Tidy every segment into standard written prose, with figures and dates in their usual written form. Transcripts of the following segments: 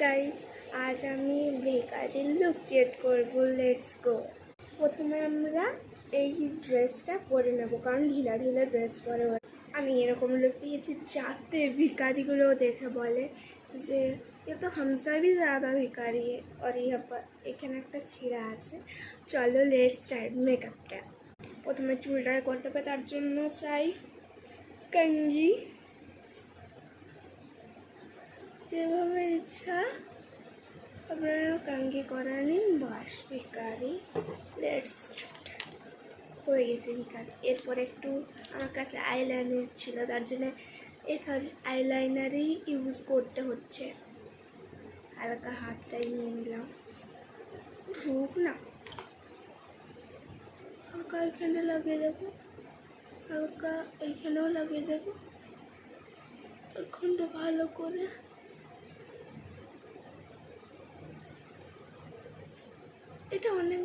Guys, আজ আমি ভিখারির লুক চেক করবো। Let's go. প্রথমে আমরা এই ড্রেসটা পরে নেবো, কারণ ঢিলা ঢিলা ড্রেস পরে আমি এরকম লুক পেয়েছি যাতে ভিখারিগুলো দেখে বলে যে এ তো হামসা ভি ज़्यादा ভিখারি আর এখানে একটা ছিঁড়া আছে। চলো লেটস স্টার্ট মেকআপটা। প্রথমে চুলটা করতে হবে, তার জন্য চাই কঙ্গি। যেভাবে ইচ্ছা আপনারা কঙ্গি করে নিন। বাস ভিখারি। লেটস হয়ে গেছে ভিখারি। এরপর একটু আমার কাছে আইলাইনার ছিল, তার জন্য আইলাইনারই ইউজ করতে হচ্ছে। হালকা হাতটাই নিয়ে নিলাম, ঢুক না। হালকা এখানে লাগিয়ে দেবো, হালকা এইখানেও লাগিয়ে দেবো। এখনটা ভালো করে এটা অনেক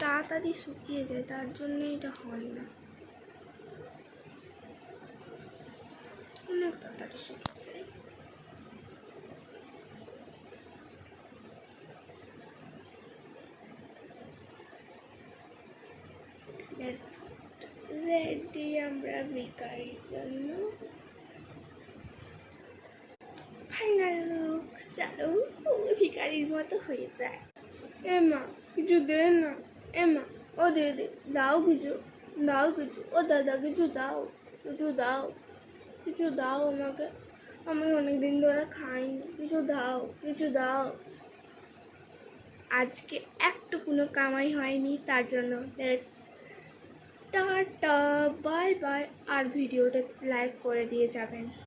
তাড়াতাড়ি শুকিয়ে যায়, তার জন্য এটা হয় না। অনেক তাড়াতাড়ি শুকিয়ে যায়। রেডি আমরা ভিখারির জন্য। Final look. চলো ভিখারির মতো হয়ে যায়। এ মা কিছু দে না, এ মা ও দে দে, দাও কিছু, দাও কিছু, ও দাদা কিছু দাও, কিছু দাও, কিছু দাও আমাকে। আমি অনেকদিন ধরে খাইনি, কিছু দাও, কিছু দাও। আজকে একটু কোনো কামাই হয়নি, তার জন্য টাটা, বাই বাই। আর ভিডিওটা লাইক করে দিয়ে যাবেন।